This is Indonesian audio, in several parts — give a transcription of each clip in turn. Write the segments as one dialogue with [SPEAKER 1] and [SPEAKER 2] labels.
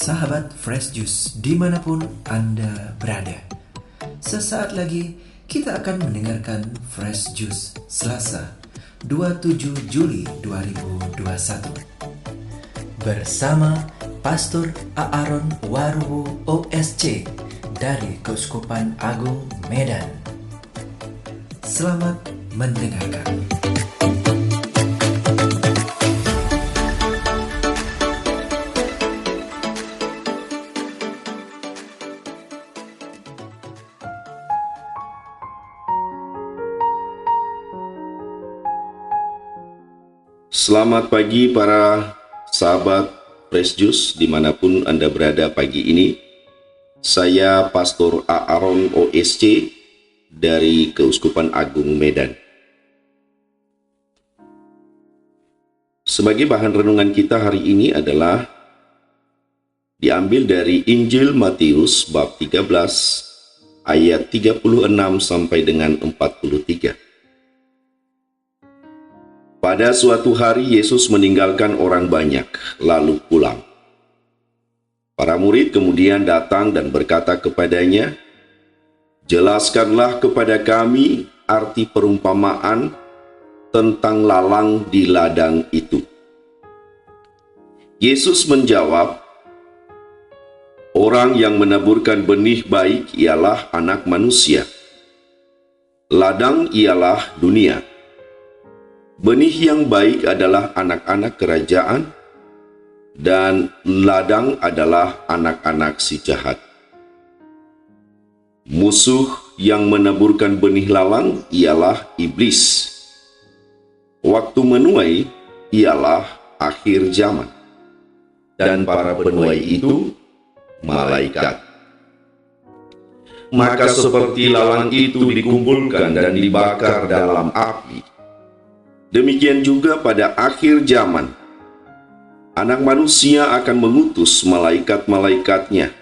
[SPEAKER 1] Sahabat Fresh Juice dimanapun Anda berada, sesaat lagi kita akan mendengarkan Fresh Juice Selasa 27 Juli 2021 bersama Pastor Aaron Waruwo OSC dari Keuskupan Agung Medan. Selamat mendengarkan.
[SPEAKER 2] Selamat pagi para sahabat Fresh Juice dimanapun Anda berada pagi ini. Saya Pastor Aaron OSC dari Keuskupan Agung Medan. Sebagai bahan renungan kita hari ini adalah diambil dari Injil Matius bab 13 ayat 36 sampai dengan 43. Pada suatu hari Yesus meninggalkan orang banyak, lalu pulang. Para murid kemudian datang dan berkata kepadanya, "Jelaskanlah kepada kami arti perumpamaan tentang lalang di ladang itu." Yesus menjawab, "Orang yang menaburkan benih baik ialah Anak Manusia. Ladang ialah dunia. Benih yang baik adalah anak-anak kerajaan, dan ladang adalah anak-anak si jahat. Musuh yang menaburkan benih lalang ialah iblis. Waktu menuai ialah akhir zaman, dan para penuai itu malaikat. Maka seperti lalang itu dikumpulkan dan dibakar dalam api, demikian juga pada akhir zaman, Anak Manusia akan mengutus malaikat-malaikatnya,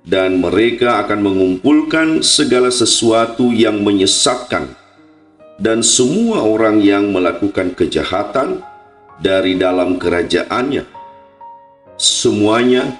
[SPEAKER 2] dan mereka akan mengumpulkan segala sesuatu yang menyesatkan dan semua orang yang melakukan kejahatan dari dalam kerajaannya. Semuanya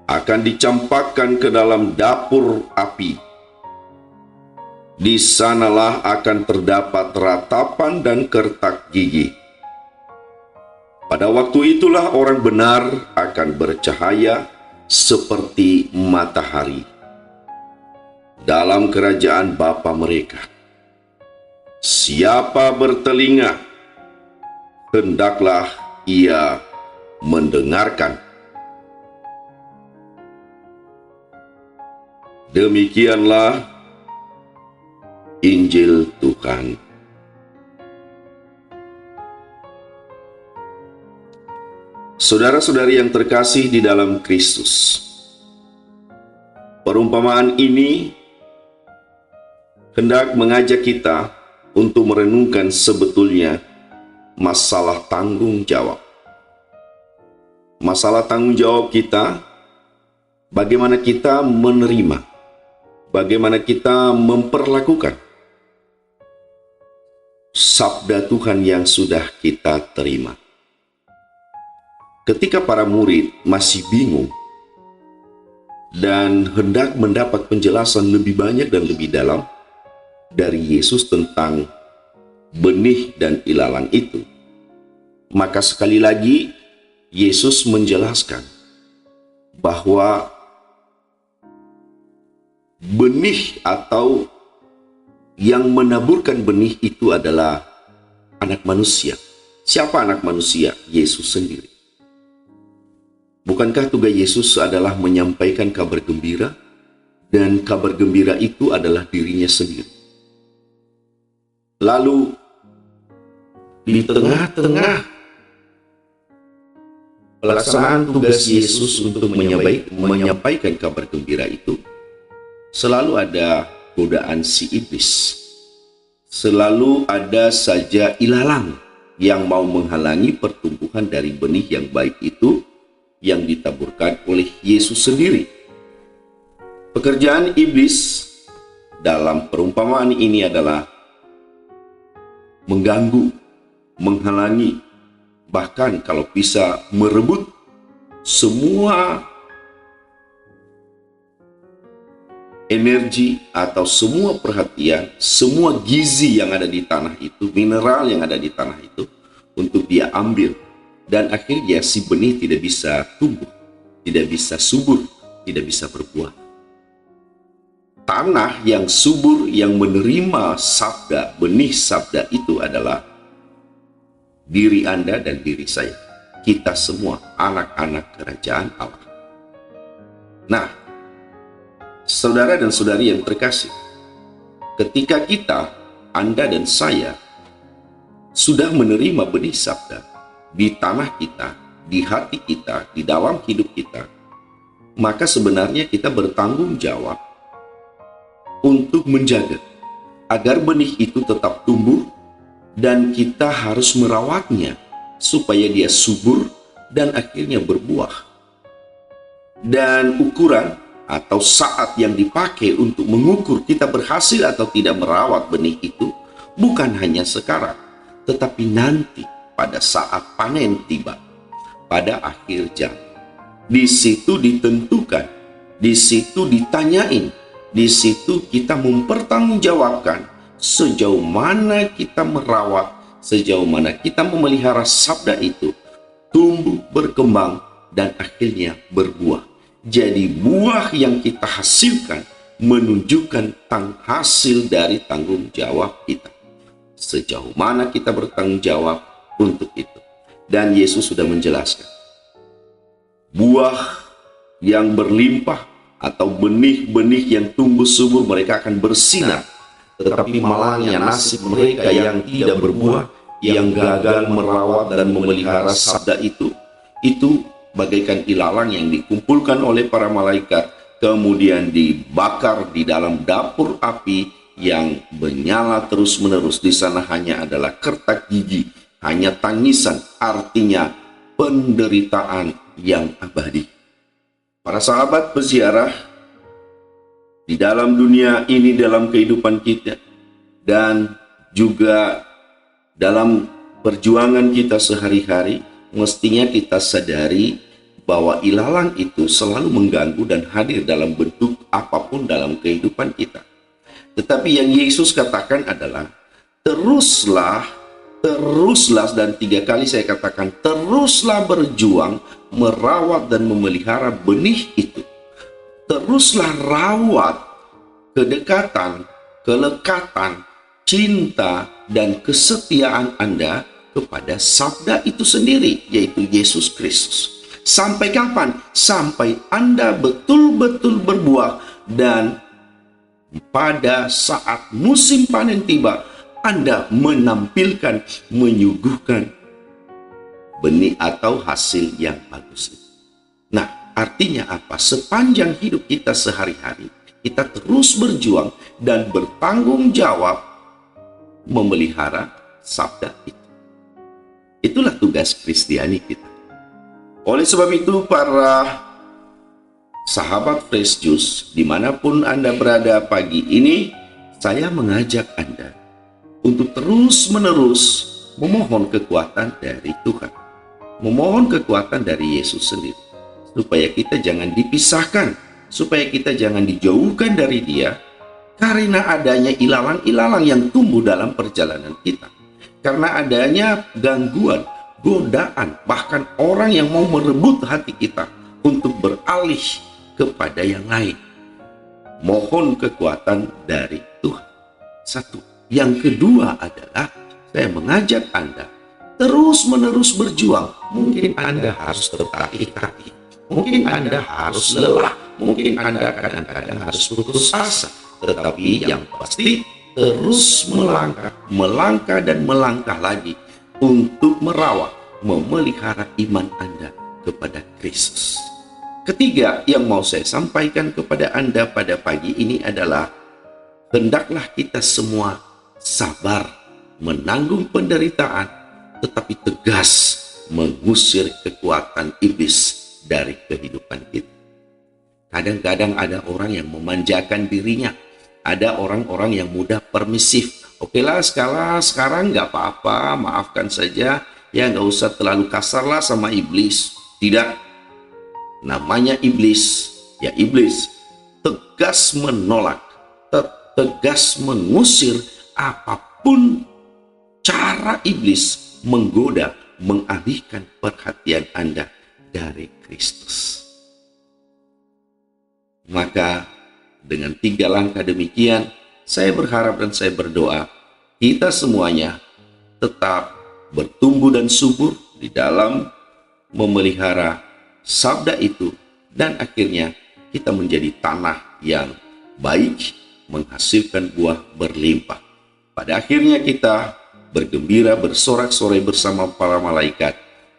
[SPEAKER 2] akan dicampakkan ke dalam dapur api. Di sanalah akan terdapat ratapan dan kertak gigi. Pada waktu itulah orang benar akan bercahaya seperti matahari dalam kerajaan Bapa mereka. Siapa bertelinga, hendaklah ia mendengarkan." Demikianlah Injil Tuhan. Saudara-saudari yang terkasih di dalam Kristus, perumpamaan ini hendak mengajak kita untuk merenungkan sebetulnya masalah tanggung jawab. Masalah tanggung jawab kita, bagaimana kita menerima, bagaimana kita memperlakukan sabda Tuhan yang sudah kita terima. Ketika para murid masih bingung dan hendak mendapat penjelasan lebih banyak dan lebih dalam dari Yesus tentang benih dan ilalang itu, maka sekali lagi Yesus menjelaskan bahwa benih atau yang menaburkan benih itu adalah Anak Manusia. Siapa Anak Manusia? Yesus sendiri. Bukankah tugas Yesus adalah menyampaikan kabar gembira, dan kabar gembira itu adalah dirinya sendiri? Lalu di tengah-tengah pelaksanaan tugas Yesus untuk menyampaikan kabar gembira itu, selalu ada godaan si iblis. Selalu ada saja ilalang yang mau menghalangi pertumbuhan dari benih yang baik itu yang ditaburkan oleh Yesus sendiri. Pekerjaan iblis dalam perumpamaan ini adalah mengganggu, menghalangi, bahkan kalau bisa merebut semua energi atau semua perhatian, semua gizi yang ada di tanah itu, mineral yang ada di tanah itu, untuk dia ambil. Dan akhirnya si benih tidak bisa tumbuh, tidak bisa subur, tidak bisa berbuah. Tanah yang subur, yang menerima sabda, benih sabda itu adalah diri Anda dan diri saya. Kita semua anak-anak kerajaan Allah. Nah, saudara dan saudari yang terkasih, ketika kita, Anda dan saya, sudah menerima benih sabda di tanah kita, di hati kita, di dalam hidup kita, maka sebenarnya kita bertanggung jawab untuk menjaga agar benih itu tetap tumbuh, dan kita harus merawatnya supaya dia subur dan akhirnya berbuah. Dan ukuran atau saat yang dipakai untuk mengukur kita berhasil atau tidak merawat benih itu bukan hanya sekarang, tetapi nanti pada saat panen tiba, pada akhir zaman. Di situ ditentukan, di situ ditanyain, di situ kita mempertanggungjawabkan sejauh mana kita merawat, sejauh mana kita memelihara sabda itu tumbuh, berkembang, dan akhirnya berbuah. Jadi buah yang kita hasilkan menunjukkan hasil dari tanggung jawab kita. Sejauh mana kita bertanggung jawab untuk itu. Dan Yesus sudah menjelaskan, buah yang berlimpah atau benih-benih yang tumbuh subur mereka akan bersinar, tetapi malangnya nasib mereka yang tidak berbuah, yang gagal merawat dan memelihara sabda itu bagaikan ilalang yang dikumpulkan oleh para malaikat, kemudian dibakar di dalam dapur api yang menyala terus-menerus. Di sana hanya adalah kertak gigi, hanya tangisan, artinya penderitaan yang abadi. Para sahabat peziarah, di dalam dunia ini, dalam kehidupan kita, dan juga dalam perjuangan kita sehari-hari, mestinya kita sadari bahwa ilalang itu selalu mengganggu dan hadir dalam bentuk apapun dalam kehidupan kita. Tetapi yang Yesus katakan adalah, teruslah, dan 3 kali saya katakan, teruslah berjuang, merawat dan memelihara benih itu. Teruslah rawat kedekatan, kelekatan, cinta, dan kesetiaan Anda kepada sabda itu sendiri, yaitu Yesus Kristus. Sampai kapan? Sampai Anda betul-betul berbuah, dan pada saat musim panen tiba, Anda menampilkan, menyuguhkan benih atau hasil yang bagus. Nah, artinya apa? Sepanjang hidup kita sehari-hari, kita terus berjuang dan bertanggung jawab memelihara sabda itu. Itulah tugas Kristiani kita. Oleh sebab itu, para sahabat Fresh Juice, dimanapun Anda berada pagi ini, saya mengajak Anda untuk terus-menerus memohon kekuatan dari Tuhan, memohon kekuatan dari Yesus sendiri, supaya kita jangan dipisahkan, supaya kita jangan dijauhkan dari Dia, karena adanya ilalang-ilalang yang tumbuh dalam perjalanan kita, karena adanya gangguan, godaan, bahkan orang yang mau merebut hati kita untuk beralih kepada yang lain. Mohon kekuatan dari Tuhan. Satu. Yang kedua adalah, saya mengajak Anda terus-menerus berjuang. Mungkin Anda harus tertatih-tatih, mungkin Anda harus lelah, mungkin Anda kadang-kadang harus putus asa, tetapi yang pasti terus melangkah dan melangkah lagi untuk merawat, memelihara iman Anda kepada Kristus. Ketiga yang mau saya sampaikan kepada Anda pada pagi ini adalah, hendaklah kita semua sabar menanggung penderitaan, tetapi tegas mengusir kekuatan iblis dari kehidupan kita. Kadang-kadang ada orang yang memanjakan dirinya, ada orang-orang yang mudah permisif. Okelah, sekarang nggak apa-apa, maafkan saja, ya nggak usah terlalu kasarlah sama iblis. Tidak, namanya iblis, ya iblis. tegas menolak, tegas mengusir apapun cara iblis menggoda, mengalihkan perhatian Anda dari Kristus. Maka dengan 3 langkah demikian, saya berharap dan saya berdoa, kita semuanya tetap bertumbuh dan subur di dalam memelihara sabda itu, dan akhirnya kita menjadi tanah yang baik, menghasilkan buah berlimpah. Pada akhirnya kita bergembira, bersorak-sorai bersama para malaikat,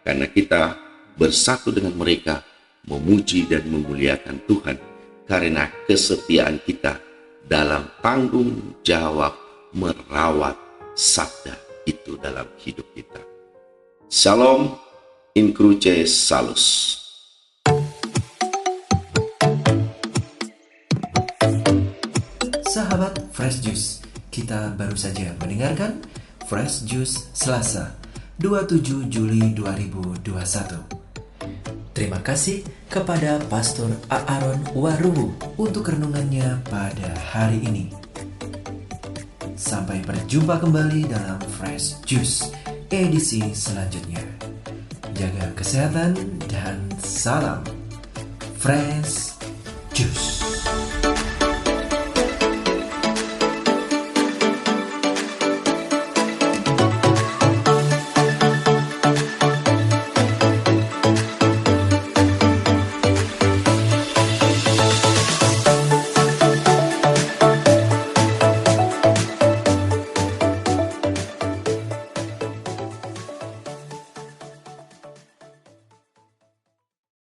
[SPEAKER 2] karena kita bersatu dengan mereka, memuji dan memuliakan Tuhan, karena kesetiaan kita dalam tanggung jawab merawat sabda itu dalam hidup kita. Shalom, in cruce salus.
[SPEAKER 1] Sahabat Fresh Juice, kita baru saja mendengarkan Fresh Juice Selasa 27 Juli 2021. Terima kasih kepada Pastor Aaron Warubu untuk renungannya pada hari ini. Sampai berjumpa kembali dalam Fresh Juice edisi selanjutnya. Jaga kesehatan dan salam Fresh Juice.